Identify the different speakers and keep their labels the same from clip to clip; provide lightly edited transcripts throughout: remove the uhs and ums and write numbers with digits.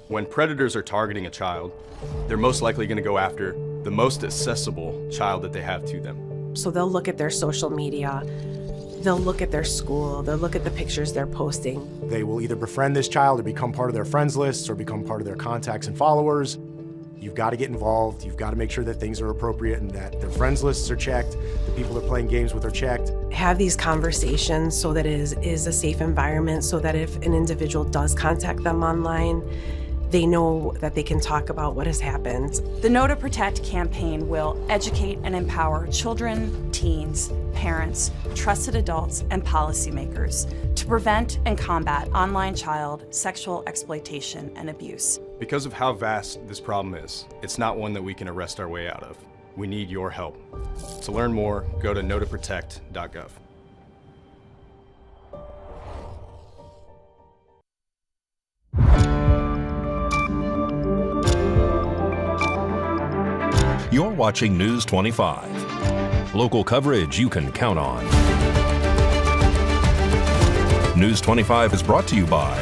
Speaker 1: When predators are targeting a child, they're most likely going to go after the most accessible child that they have to them.
Speaker 2: So they'll look at their social media, they'll look at their school, they'll look at the pictures they're posting.
Speaker 3: They will either befriend this child or become part of their friends lists or become part of their contacts and followers. You've got to get involved. You've got to make sure that things are appropriate and that their friends lists are checked, the people they're playing games with are checked.
Speaker 2: Have these conversations so that it is a safe environment, so that if an individual does contact them online, they know that they can talk about what has happened.
Speaker 4: The Know to Protect campaign will educate and empower children, teens, parents, trusted adults, and policymakers to prevent and combat online child sexual exploitation and abuse.
Speaker 1: Because of how vast this problem is, it's not one that we can arrest our way out of. We need your help. To learn more, go to knowtoprotect.gov.
Speaker 5: You're watching News 25. Local coverage you can count on. News 25 is brought to you by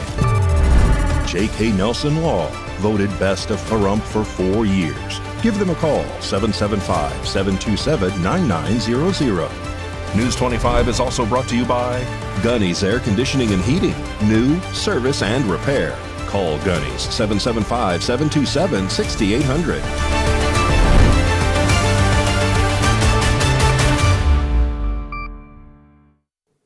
Speaker 5: J.K. Nelson Law, voted best of Pahrump for 4 years. Give them a call, 775-727-9900. News 25 is also brought to you by Gunny's Air Conditioning and Heating, new, service, and repair. Call Gunny's, 775-727-6800.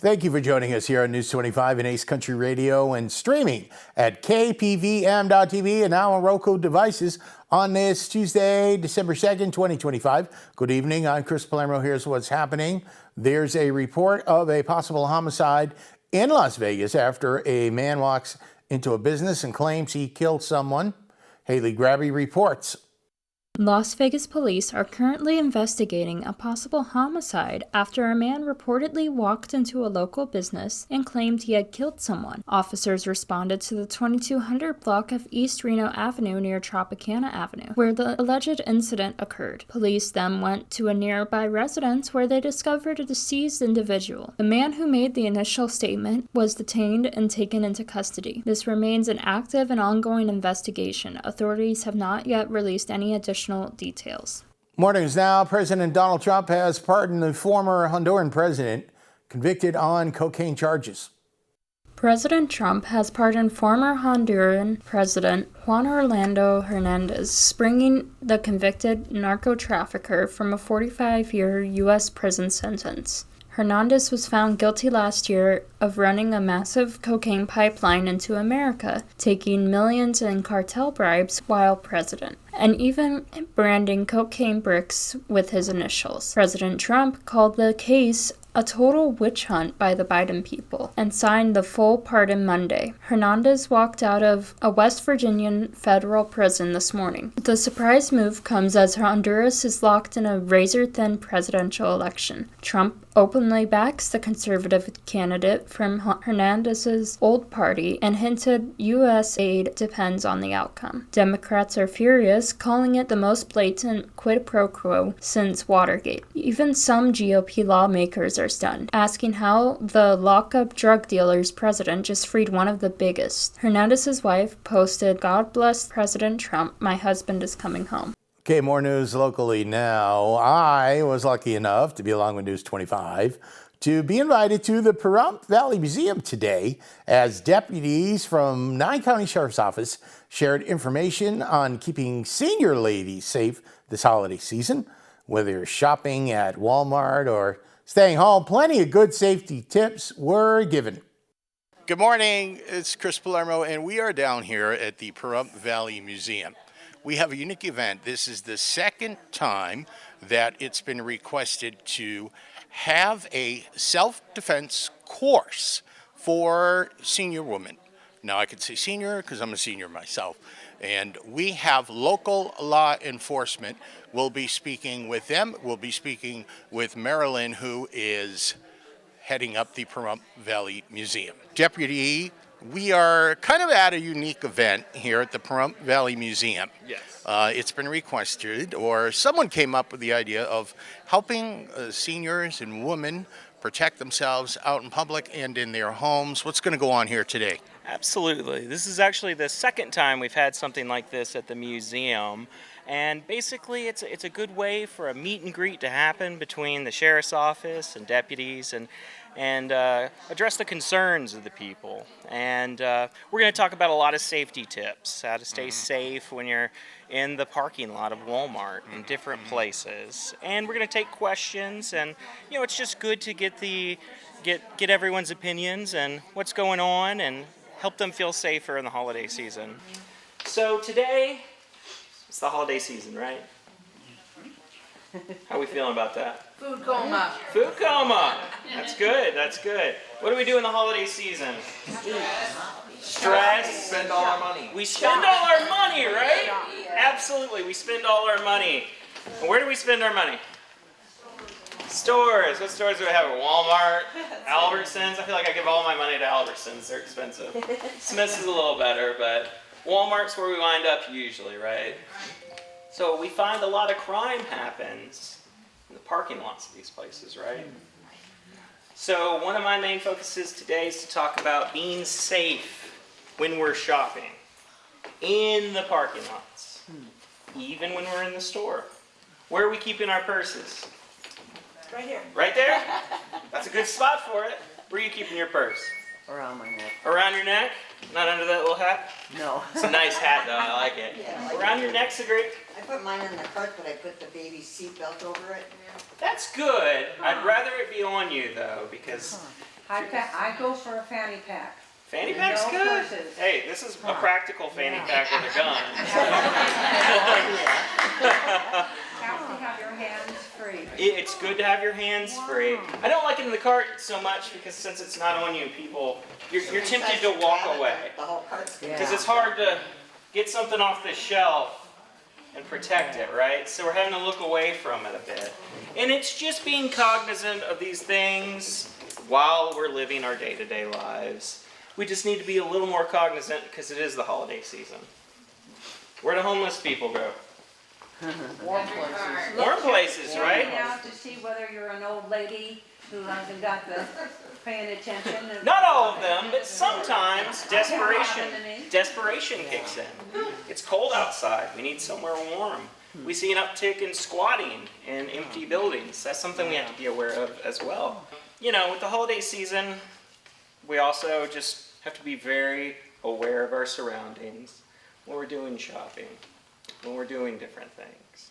Speaker 6: Thank you for joining us here on News 25 and Ace Country Radio and streaming at KPVM.TV and now on Roku devices on this Tuesday, December 2nd, 2025. Good evening. I'm Chris Palermo. Here's what's happening. There's a report of a possible homicide in Las Vegas after a man walks into a business and claims he killed someone. Haley Grabby reports.
Speaker 7: Las Vegas police are currently investigating a possible homicide after a man reportedly walked into a local business and claimed he had killed someone. Officers responded to the 2200 block of East Reno Avenue near Tropicana Avenue, where the alleged incident occurred. Police then went to a nearby residence where they discovered a deceased individual. The man who made the initial statement was detained and taken into custody. This remains an active and ongoing investigation. Authorities have not yet released any additional details.
Speaker 6: Mornings now. President Donald Trump has pardoned the former Honduran president convicted on cocaine charges.
Speaker 7: President Trump has pardoned former Honduran President Juan Orlando Hernandez, bringing the convicted narco-trafficker from a 45-year U.S. prison sentence. Hernandez was found guilty last year of running a massive cocaine pipeline into America, taking millions in cartel bribes while president, and even branding cocaine bricks with his initials. President Trump called the case a total witch hunt by the Biden people and signed the full pardon Monday. Hernandez walked out of a West Virginian federal prison this morning. The surprise move comes as Honduras is locked in a razor-thin presidential election. Trump openly backs the conservative candidate from Hernandez's old party and hinted U.S. aid depends on the outcome. Democrats are furious, calling it the most blatant quid pro quo since Watergate. Even some GOP lawmakers are stunned, asking how the lock-up drug dealer's president just freed one of the biggest. Hernandez's wife posted, "God bless President Trump, my husband is coming home."
Speaker 6: Okay, more news locally now. I was lucky enough to be along with News 25 to be invited to the Pahrump Valley Museum today as deputies from 9 County Sheriff's Office shared information on keeping senior ladies safe this holiday season. Whether you're shopping at Walmart or staying home, plenty of good safety tips were given. Good morning, it's Chris Palermo, and we are down here at the Pahrump Valley Museum. We have a unique event. This is the second time that it's been requested to have a self-defense course for senior women. Now, I could say senior because I'm a senior myself. And we have local law enforcement. We'll be speaking with them. We'll be speaking with Marilyn, who is heading up the Pahrump Valley Museum. Deputy, we are kind of at a unique event here at the Pahrump Valley Museum.
Speaker 8: Yes.
Speaker 6: It's been requested, or someone came up with the idea of helping seniors and women protect themselves out in public and in their homes. What's going to go on here today?
Speaker 8: Absolutely. This is actually the second time we've had something like this at the museum. And basically, it's a good way for a meet and greet to happen between the sheriff's office and deputies and address the concerns of the people. And we're going to talk about a lot of safety tips, how to stay safe when you're in the parking lot of Walmart in different places. And we're going to take questions, and it's just good to get everyone's opinions and what's going on and help them feel safer in the holiday season. So today, it's the holiday season, right? How are we feeling about that?
Speaker 9: Food coma.
Speaker 8: Food coma. That's good. That's good. What do we do in the holiday season? Stress.
Speaker 9: We spend all our money.
Speaker 8: We spend all our money, right? Absolutely. We spend all our money. And where do we spend our money? Stores. What stores do we have? Walmart, Albertsons. I feel like I give all my money to Albertsons. They're expensive. Smith's is a little better, but Walmart's where we wind up usually, right? So we find a lot of crime happens in the parking lots of these places, right? So one of my main focuses today is to talk about being safe when we're shopping in the parking lots, even when we're in the store. Where are we keeping our purses?
Speaker 9: Right here.
Speaker 8: Right there? That's a good spot for it. Where are you keeping your purse?
Speaker 9: Around my neck.
Speaker 8: Around your neck? Not under that little hat?
Speaker 9: No.
Speaker 8: It's a nice hat though, I like it.
Speaker 9: Yeah,
Speaker 8: Around your neck's a great...
Speaker 9: I put mine in the cart, but I put the baby's seat belt over it.
Speaker 8: That's good. I'd rather it be on you though, because...
Speaker 10: I go for a fanny pack.
Speaker 8: Fanny pack's
Speaker 10: No
Speaker 8: good.
Speaker 10: purses.
Speaker 8: Hey, this is a practical fanny pack with a gun.
Speaker 10: Have to have your hands free.
Speaker 8: It's good to have your hands free. I don't like it in the cart so much because since it's not on you, you're tempted to walk away.
Speaker 9: The whole cart's
Speaker 8: Because it's hard to get something off the shelf and protect it, right? So we're having to look away from it a bit. And it's just being cognizant of these things while we're living our day-to-day lives. We just need to be a little more cognizant because it is the holiday season. Where do homeless people go?
Speaker 9: warm places.
Speaker 8: Warm places, right?
Speaker 10: Looking out to see whether you're an old lady who hasn't got the paying attention.
Speaker 8: Not all of them, but sometimes desperation kicks in. It's cold outside. We need somewhere warm. We see an uptick in squatting in empty buildings. That's something we have to be aware of as well. With the holiday season, we also just have to be very aware of our surroundings when we're doing shopping, when we're doing different things.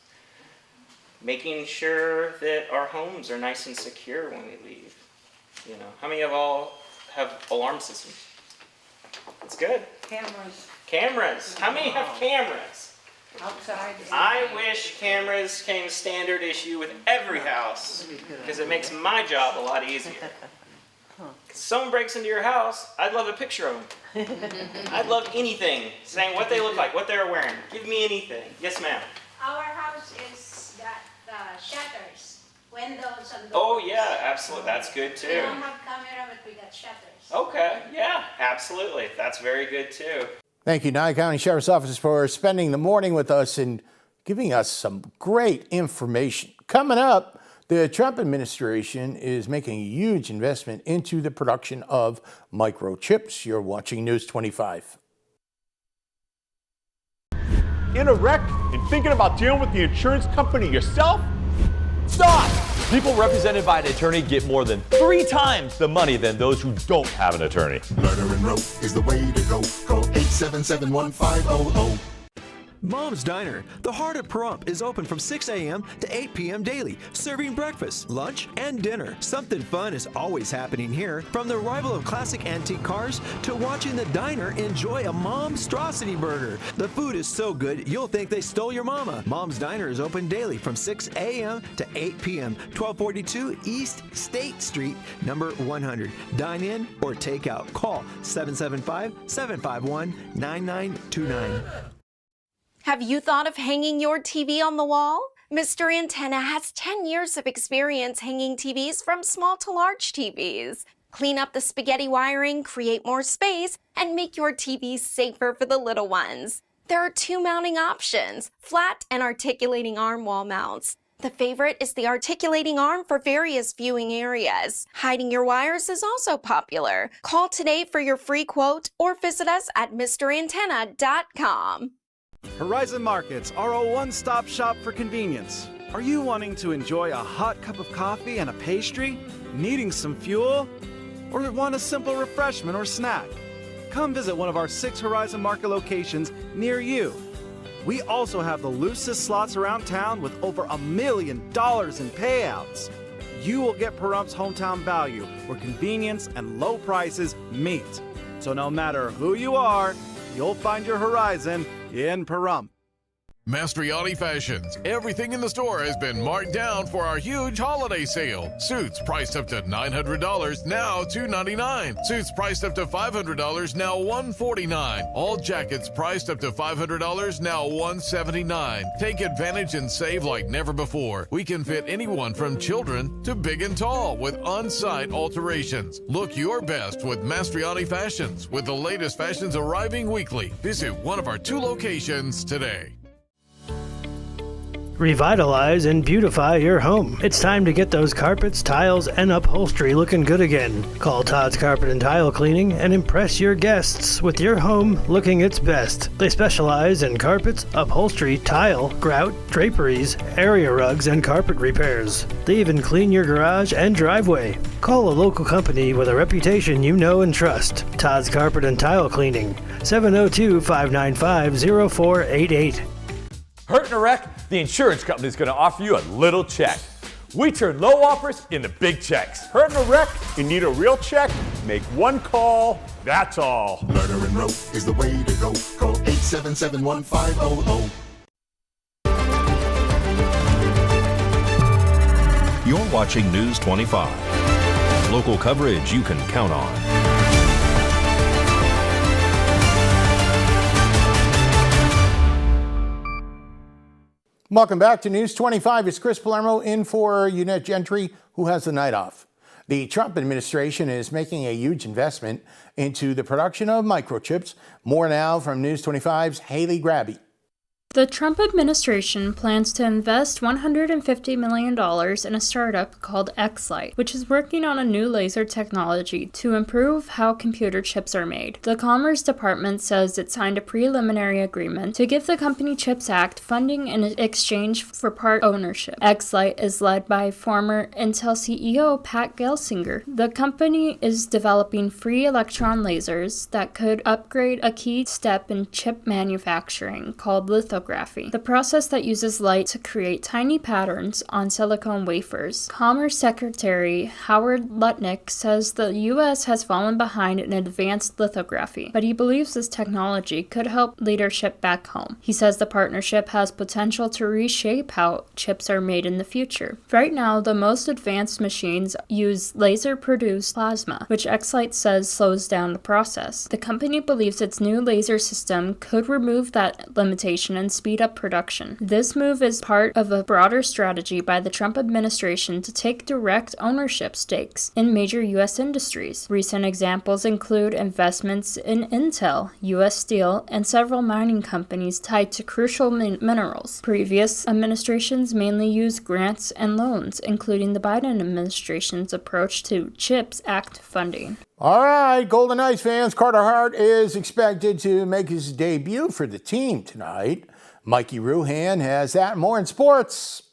Speaker 8: Making sure that our homes are nice and secure when we leave. How many of all have alarm systems? That's good. Cameras. How many have cameras?
Speaker 10: Outside.
Speaker 8: I wish cameras came standard issue with every house because it makes my job a lot easier. If someone breaks into your house, I'd love a picture of them. I'd love anything saying what they look like, what they're wearing. Give me anything. Yes, ma'am.
Speaker 11: Our house is got shutters, windows and doors.
Speaker 8: Oh, yeah, absolutely. That's good, too.
Speaker 11: We don't have camera, but we got shutters.
Speaker 8: Okay, yeah, absolutely. That's very good, too.
Speaker 6: Thank you, Nye County Sheriff's Office, for spending the morning with us and giving us some great information. Coming up, the Trump administration is making a huge investment into the production of microchips. You're watching News 25.
Speaker 12: In a wreck and thinking about dealing with the insurance company yourself? Stop! People represented by an attorney get more than 3 times the money than those who don't have an attorney.
Speaker 13: Murder and rope is the way to go. Call 877-1500.
Speaker 14: Mom's Diner, the heart of Pahrump, is open from 6 a.m. to 8 p.m. daily, serving breakfast, lunch, and dinner. Something fun is always happening here, from the arrival of classic antique cars to watching the diner enjoy a Momstrosity burger. The food is so good, you'll think they stole your mama. Mom's Diner is open daily from 6 a.m. to 8 p.m., 1242 East State Street, number 100. Dine in or take out. Call 775-751-9929.
Speaker 15: Have you thought of hanging your TV on the wall? Mr. Antenna has 10 years of experience hanging TVs from small to large TVs. Clean up the spaghetti wiring, create more space, and make your TV safer for the little ones. There are 2 mounting options, flat and articulating arm wall mounts. The favorite is the articulating arm for various viewing areas. Hiding your wires is also popular. Call today for your free quote or visit us at MrAntenna.com.
Speaker 16: Horizon Markets are a one-stop shop for convenience. Are you wanting to enjoy a hot cup of coffee and a pastry? Needing some fuel? Or want a simple refreshment or snack? Come visit one of our 6 Horizon Market locations near you. We also have the loosest slots around town with over $1 million in payouts. You will get Pahrumph's hometown value, where convenience and low prices meet. So no matter who you are, you'll find your Horizon in Pahrump.
Speaker 17: Mastriani Fashions. Everything in the store has been marked down for our huge holiday sale. Suits priced up to $900, now $299. Suits priced up to $500, now $149. All jackets priced up to $500, now $179. Take advantage and save like never before. We can fit anyone from children to big and tall with on-site alterations. Look your best with Mastriani Fashions, with the latest fashions arriving weekly. Visit one of our 2 locations today.
Speaker 18: Revitalize and beautify your home. It's time to get those carpets, tiles, and upholstery looking good again. Call Todd's Carpet and Tile Cleaning and impress your guests with your home looking its best. They specialize in carpets, upholstery, tile, grout, draperies, area rugs, and carpet repairs. They even clean your garage and driveway. Call a local company with a reputation you know and trust. Todd's Carpet and Tile Cleaning, 702-595-0488.
Speaker 12: Hurt in a wreck? The insurance company is going to offer you a little check. We turn low offers into big checks.
Speaker 19: Hurt in a wreck? You need a real check? Make one call, that's all.
Speaker 13: Murder and rope is the way to go. Call 877-1500.
Speaker 5: You're watching News 25. Local coverage you can count on.
Speaker 6: Welcome back to News 25. It's Chris Palermo in for Unette Gentry, who has the night off. The Trump administration is making a huge investment into the production of microchips. More now from News 25's Haley Grabby.
Speaker 7: The Trump administration plans to invest $150 million in a startup called Xlight, which is working on a new laser technology to improve how computer chips are made. The Commerce Department says it signed a preliminary agreement to give the Company Chips Act funding in exchange for part ownership. Xlight is led by former Intel CEO Pat Gelsinger. The company is developing free electron lasers that could upgrade a key step in chip manufacturing called lithography. The process that uses light to create tiny patterns on silicone wafers. Commerce Secretary Howard Lutnick says the U.S. has fallen behind in advanced lithography, but he believes this technology could help leadership back home. He says the partnership has potential to reshape how chips are made in the future. Right now, the most advanced machines use laser-produced plasma, which Xlight says slows down the process. The company believes its new laser system could remove that limitation and speed up production. This move is part of a broader strategy by the Trump administration to take direct ownership stakes in major U.S. industries. Recent examples include investments in Intel, U.S. Steel, and several mining companies tied to crucial minerals. Previous administrations mainly used grants and loans, including the Biden administration's approach to CHIPS Act funding.
Speaker 6: All right, Golden Knights fans, Carter Hart is expected to make his debut for the team tonight. Mikey Ruhan has that and more in sports.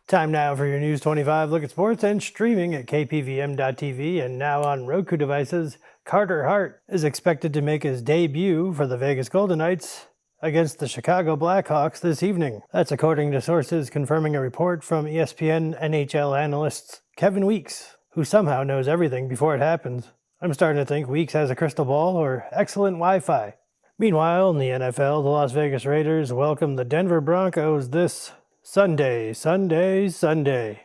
Speaker 18: Time now for your News 25 look at sports and streaming at KPVM.TV and now on Roku devices. Carter Hart is expected to make his debut for the Vegas Golden Knights against the Chicago Blackhawks this evening. That's according to sources confirming a report from ESPN NHL analyst Kevin Weeks, who somehow knows everything before it happens. I'm starting to think Weeks has a crystal ball or excellent Wi-Fi. Meanwhile, in the NFL, the Las Vegas Raiders welcome the Denver Broncos this Sunday.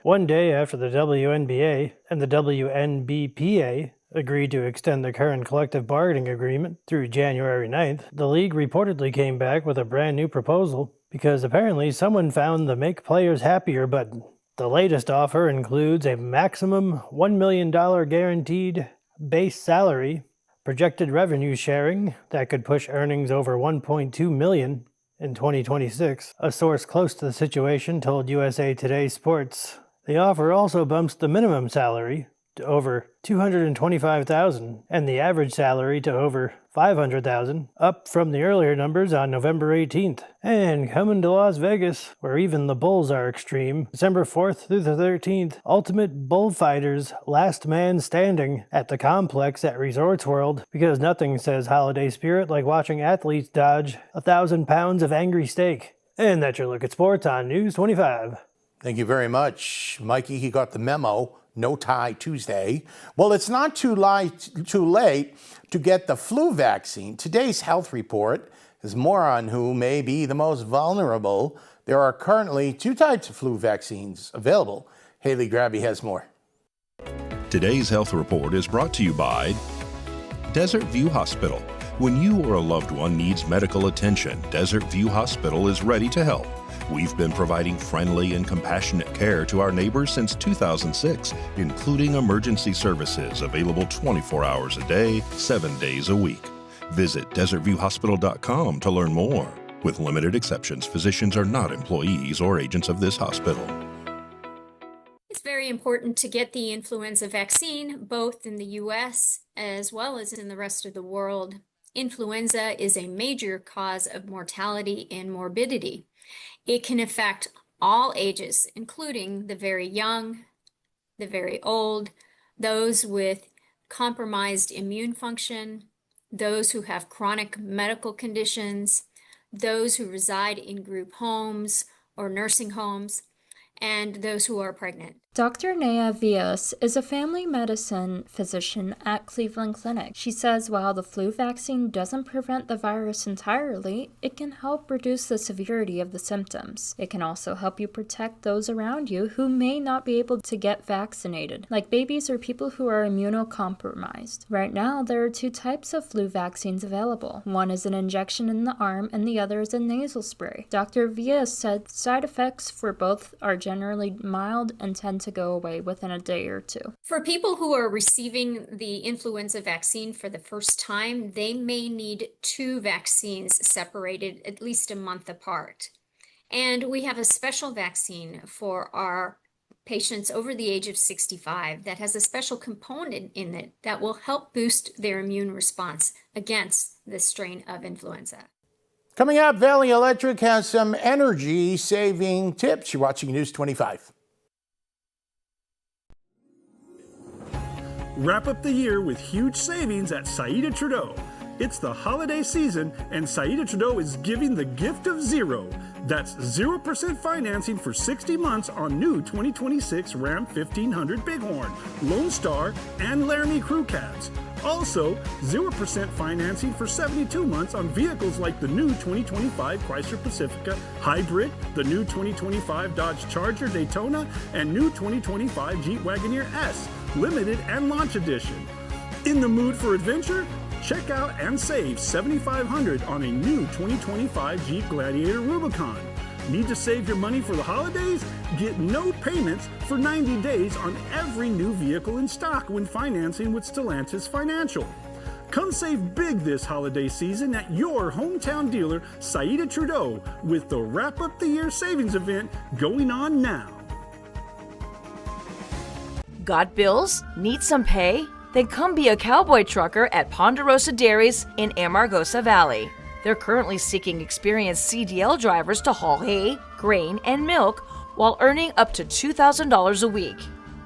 Speaker 18: One day after the WNBA and the WNBPA agreed to extend the current collective bargaining agreement through January 9th, the league reportedly came back with a brand new proposal because apparently someone found the Make Players Happier button. The latest offer includes a maximum $1 million guaranteed base salary, projected revenue sharing that could push earnings over $1.2 million in 2026, a source close to the situation told USA Today Sports. The offer also bumps the minimum salary to over $225,000 and the average salary to over $500,000, up from the earlier numbers on November 18th. And coming to Las Vegas, where even the bulls are extreme, December 4th through the 13th, Ultimate Bullfighters Last Man Standing at the complex at Resorts World, because nothing says holiday spirit like watching athletes dodge 1,000 pounds of angry steak. And that's your look at sports on News 25.
Speaker 6: Thank you very much, Mikey. He got the memo. No Tie Tuesday. Well, it's not too late to get the flu vaccine. Today's health report is more on who may be the most vulnerable. There are currently 2 types of flu vaccines available. Haley Grabby has more.
Speaker 5: Today's health report is brought to you by Desert View Hospital. When you or a loved one needs medical attention, Desert View Hospital is ready to help. We've been providing friendly and compassionate care to our neighbors since 2006, including emergency services available 24 hours a day, 7 days a week. Visit desertviewhospital.com to learn more. With limited exceptions, physicians are not employees or agents of this hospital.
Speaker 20: It's very important to get the influenza vaccine, both in the U.S. as well as in the rest of the world. Influenza is a major cause of mortality and morbidity. It can affect all ages, including the very young, the very old, those with compromised immune function, those who have chronic medical conditions, those who reside in group homes or nursing homes, and those who are pregnant.
Speaker 7: Dr. Nea Villas is a family medicine physician at Cleveland Clinic. She says while the flu vaccine doesn't prevent the virus entirely, it can help reduce the severity of the symptoms. It can also help you protect those around you who may not be able to get vaccinated, like babies or people who are immunocompromised. Right now, there are 2 types of flu vaccines available. One is an injection in the arm and the other is a nasal spray. Dr. Villas said side effects for both are generally mild and tend to go away within a day or 2.
Speaker 20: For people who are receiving the influenza vaccine for the first time, they may need 2 vaccines separated at least a month apart. And we have a special vaccine for our patients over the age of 65 that has a special component in it that will help boost their immune response against this strain of influenza.
Speaker 6: Coming up, Valley Electric has some energy-saving tips. You're watching News 25.
Speaker 21: Wrap up the year with huge savings at Saida Trudeau. It's the holiday season, and Saida Trudeau is giving the gift of 0. That's 0% financing for 60 months on new 2026 Ram 1500 Bighorn, Lone Star, and Laramie Crew Cabs. Also, 0% financing for 72 months on vehicles like the new 2025 Chrysler Pacifica Hybrid, the new 2025 Dodge Charger Daytona, and new 2025 Jeep Wagoneer S, Limited and Launch Edition. In the mood for adventure? Check out and save $7,500 on a new 2025 Jeep Gladiator Rubicon. Need to save your money for the holidays? Get no payments for 90 days on every new vehicle in stock when financing with Stellantis Financial. Come save big this holiday season at your hometown dealer, Saida Trudeau, with the Wrap Up the Year Savings event going on now.
Speaker 22: Got bills? Need some pay? Then come be a cowboy trucker at Ponderosa Dairies in Amargosa Valley. They're currently seeking experienced CDL drivers to haul hay, grain, and milk while earning up to $2,000 a week.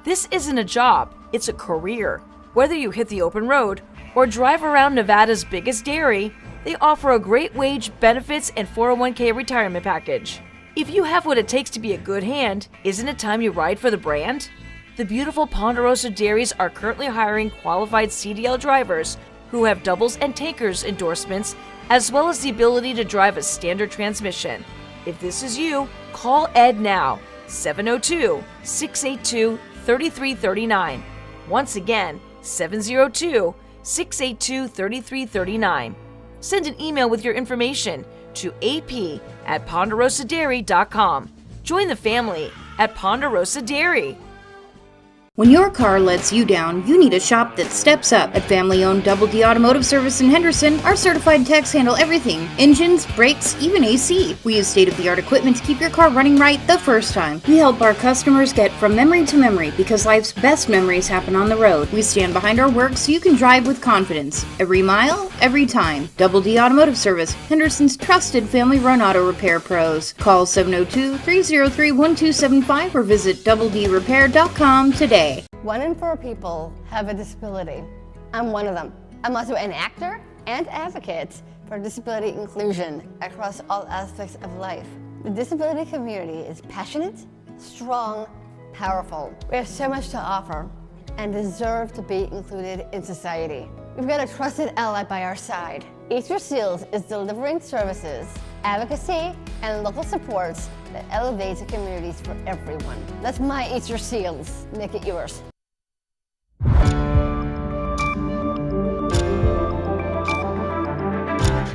Speaker 22: This isn't a job, it's a career. Whether you hit the open road or drive around Nevada's biggest dairy, they offer a great wage, benefits, and 401k retirement package. If you have what it takes to be a good hand, isn't it time you ride for the brand? The beautiful Ponderosa Dairies are currently hiring qualified CDL drivers who have doubles and tankers endorsements, as well as the ability to drive a standard transmission. If this is you, call Ed now, 702-682-3339. Once again, 702-682-3339. Send an email with your information to ap@ponderosadairy.com. Join the family at Ponderosa Dairy.
Speaker 2: When your car lets you down, you need a shop that steps up. At family-owned Double D Automotive Service in Henderson, our certified techs handle everything: engines, brakes, even AC. We use state-of-the-art equipment to keep your car running right the first time. We help our customers get from memory to memory because life's best memories happen on the road. We stand behind our work so you can drive with confidence. Every mile, every time. Double D Automotive Service, Henderson's trusted family-run auto repair pros. Call 702-303-1275 or visit doubledrepair.com today.
Speaker 3: 1 in 4 people have a disability. I'm one of them. I'm also an actor and advocate for disability inclusion across all aspects of life. The disability community is passionate, strong, powerful. We have so much to offer and deserve to be included in society. We've got a trusted ally by our side. Eat Your Seals is delivering services, advocacy, and local supports that elevates the communities for everyone. That's my Eat Your Seals. Make it yours.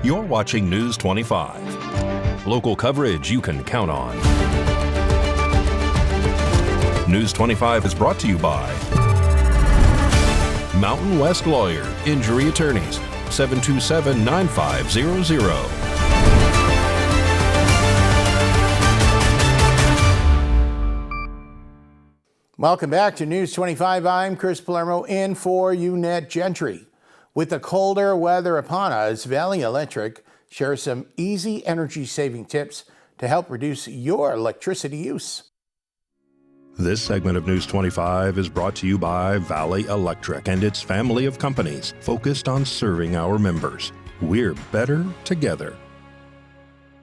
Speaker 5: You're watching News 25. Local coverage you can count on. News 25 is brought to you by Mountain West Lawyer, Injury Attorneys, 727-9500.
Speaker 6: Welcome back to News 25. I'm Chris Palermo in for Unette Gentry. With the colder weather upon us, Valley Electric shares some easy energy-saving tips to help reduce your electricity use.
Speaker 5: This segment of News 25 is brought to you by Valley Electric and its family of companies focused on serving our members. We're better together.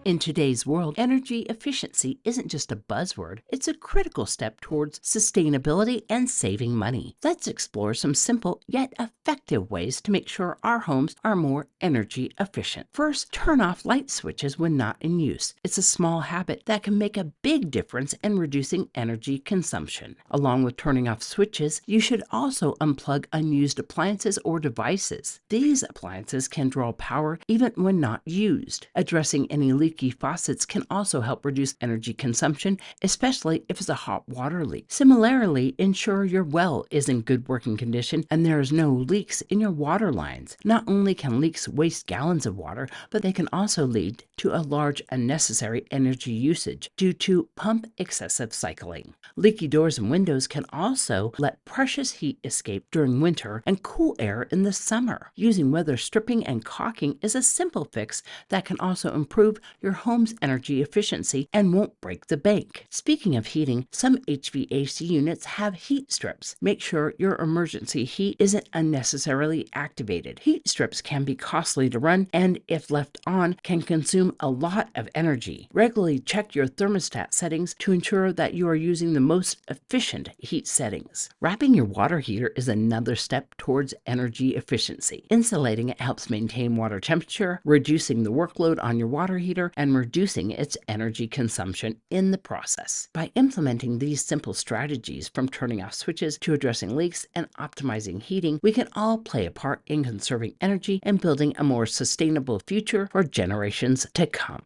Speaker 23: In today's world, energy efficiency isn't just a buzzword, it's a critical step towards sustainability and saving money. Let's explore some simple yet effective ways to make sure our homes are more energy efficient. First, turn off light switches when not in use. It's a small habit that can make a big difference in reducing energy consumption. Along with turning off switches, you should also unplug unused appliances or devices. These appliances can draw power even when not used. Addressing any leaks leaky faucets can also help reduce energy consumption, especially if it's a hot water leak. Similarly, ensure your well is in good working condition and there is no leaks in your water lines. Not only can leaks waste gallons of water, but they can also lead to a large unnecessary energy usage due to pump excessive cycling. Leaky doors and windows can also let precious heat escape during winter and cool air in the summer. Using weather stripping and caulking is a simple fix that can also improve your home's energy efficiency and won't break the bank. Speaking of heating, some HVAC units have heat strips. Make sure your emergency heat isn't unnecessarily activated. Heat strips can be costly to run and, if left on, can consume a lot of energy. Regularly check your thermostat settings to ensure that you are using the most efficient heat settings. Wrapping your water heater is another step towards energy efficiency. Insulating it helps maintain water temperature, reducing the workload on your water heater, and reducing its energy consumption in the process. By implementing these simple strategies, from turning off switches to addressing leaks and optimizing heating, we can all play a part in conserving energy and building a more sustainable future for generations to come.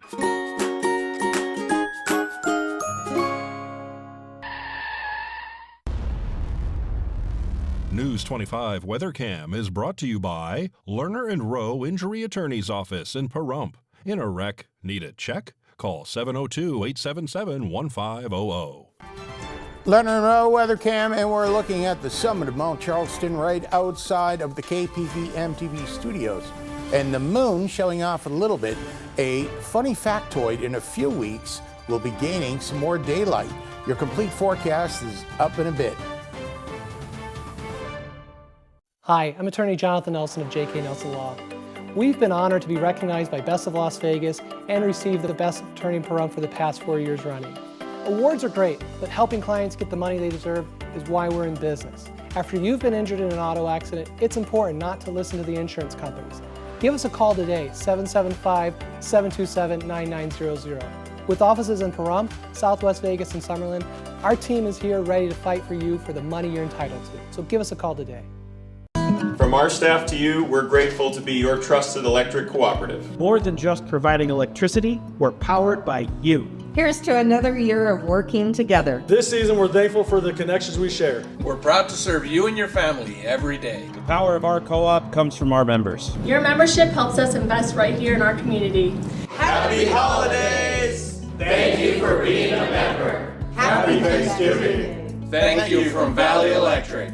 Speaker 5: News 25 WeatherCam is brought to you by Lerner and Rowe Injury Attorney's Office in Pahrump. In a wreck, need a check? Call 702-877-1500.
Speaker 6: Lerner and Rowe WeatherCam, and we're looking at the summit of Mount Charleston right outside of the KPVM-TV studios. And the moon showing off a little bit. A funny factoid: in a few weeks, we'll be gaining some more daylight. Your complete forecast is up in a bit.
Speaker 24: Hi, I'm attorney Jonathan Nelson of J.K. Nelson Law. We've been honored to be recognized by Best of Las Vegas and received the Best Attorney in Pahrump for the past 4 years running. Awards are great, but helping clients get the money they deserve is why we're in business. After you've been injured in an auto accident, it's important not to listen to the insurance companies. Give us a call today, 775-727-9900. With offices in Pahrump, Southwest Vegas, and Summerlin, our team is here ready to fight for you for the money you're entitled to. So give us a call today.
Speaker 1: From our staff to you, we're grateful to be your trusted electric cooperative.
Speaker 4: More than just providing electricity, we're powered by you.
Speaker 9: Here's to another year of working together.
Speaker 10: This season, we're thankful for the connections we share.
Speaker 25: We're proud to serve you and your family every day.
Speaker 4: The power of our co-op comes from our members.
Speaker 26: Your membership helps us invest right here in our community.
Speaker 27: Happy holidays! Thank you for being a member. Happy Thanksgiving.
Speaker 25: Thank you from Valley Electric.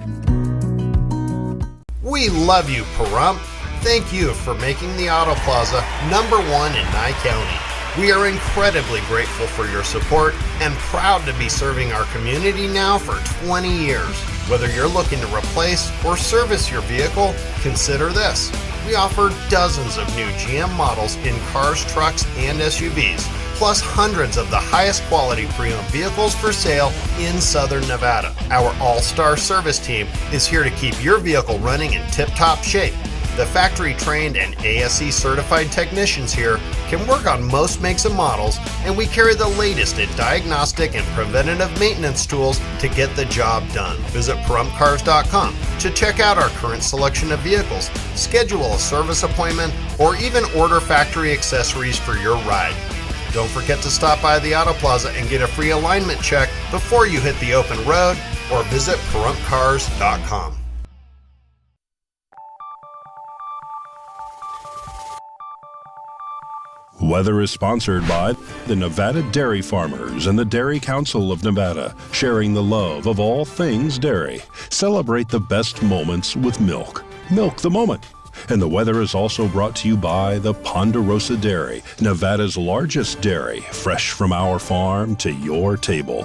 Speaker 28: We love you, Pahrump. Thank you for making the Auto Plaza #1 in Nye County. We are incredibly grateful for your support and proud to be serving our community now for 20 years. Whether you're looking to replace or service your vehicle, consider this. We offer dozens of new GM models in cars, trucks, and SUVs, plus hundreds of the highest quality pre-owned vehicles for sale in Southern Nevada. Our all-star service team is here to keep your vehicle running in tip-top shape. The factory-trained and ASE-certified technicians here can work on most makes and models, and we carry the latest in diagnostic and preventative maintenance tools to get the job done. Visit PahrumpCars.com to check out our current selection of vehicles, schedule a service appointment, or even order factory accessories for your ride. Don't forget to stop by the Auto Plaza and get a free alignment check before you hit the open road, or visit PahrumpCars.com.
Speaker 5: Weather is sponsored by the Nevada Dairy Farmers and the Dairy Council of Nevada, sharing the love of all things dairy. Celebrate the best moments with milk. Milk the moment. And the weather is also brought to you by the Ponderosa Dairy, Nevada's largest dairy, fresh from our farm to your table.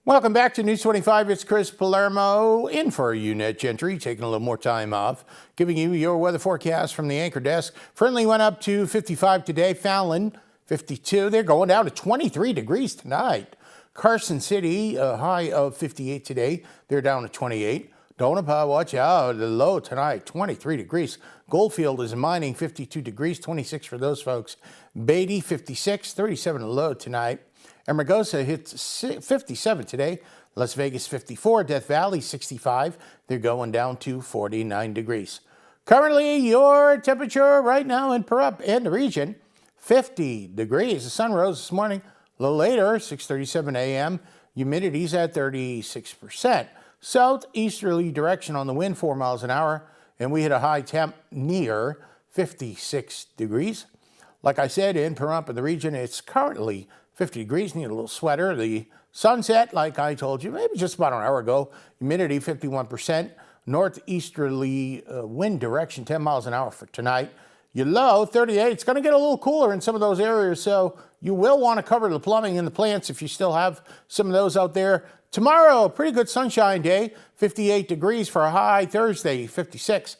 Speaker 6: Welcome back to News 25. It's Chris Palermo in for Unit Gentry, taking a little more time off, giving you your weather forecast from the anchor desk. Friendly went up to 55 today. Fallon, 52. They're going down to 23 degrees tonight. Carson City, a high of 58 today. They're down to 28. Tonopah, watch out. The low tonight, 23 degrees. Goldfield is mining, 52 degrees, 26 for those folks. Beatty, 56, 37 low tonight. Amargosa hits 57 today. Las Vegas, 54. Death Valley, 65. They're going down to 49 degrees. Currently, your temperature right now in Pahrump and the region, 50 degrees. The sun rose this morning a little later, 6:37 a.m. Humidity's at 36%. Southeasterly direction on the wind, 4 miles an hour. And we hit a high temp near 56 degrees. Like I said, in Pahrump and the region, it's currently 50 degrees, need a little sweater. The sunset, like I told you, maybe just about an hour ago. Humidity, 51%. Northeasterly wind direction, 10 miles an hour for tonight. Your low, 38. It's going to get a little cooler in some of those areas, so you will want to cover the plumbing and the plants if you still have some of those out there. Tomorrow, pretty good sunshine day, 58 degrees for a high. Thursday, 56.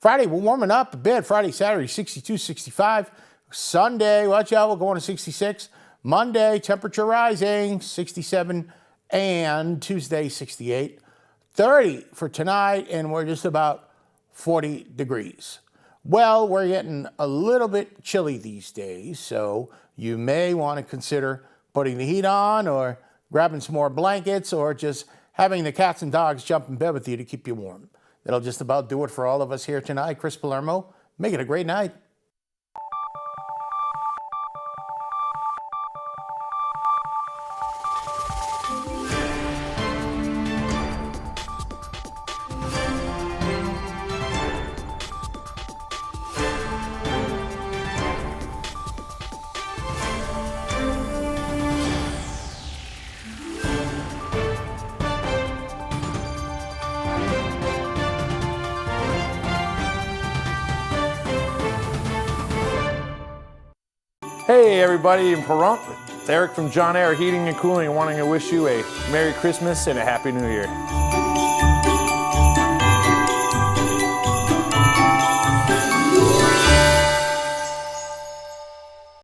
Speaker 6: Friday, we're warming up a bit. Friday, Saturday, 62, 65. Sunday, watch out, we're going to 66. Monday, temperature rising, 67, and Tuesday, 68. 30 for tonight, and we're just about 40 degrees. Well, we're getting a little bit chilly these days, so you may want to consider putting the heat on or grabbing some more blankets or just having the cats and dogs jump in bed with you to keep you warm. That'll just about do it for all of us here tonight. Chris Palermo, make it a great night.
Speaker 29: Hey everybody in Pahrump, it's Eric from John Air Heating and Cooling wanting to wish you a Merry Christmas and a Happy New Year.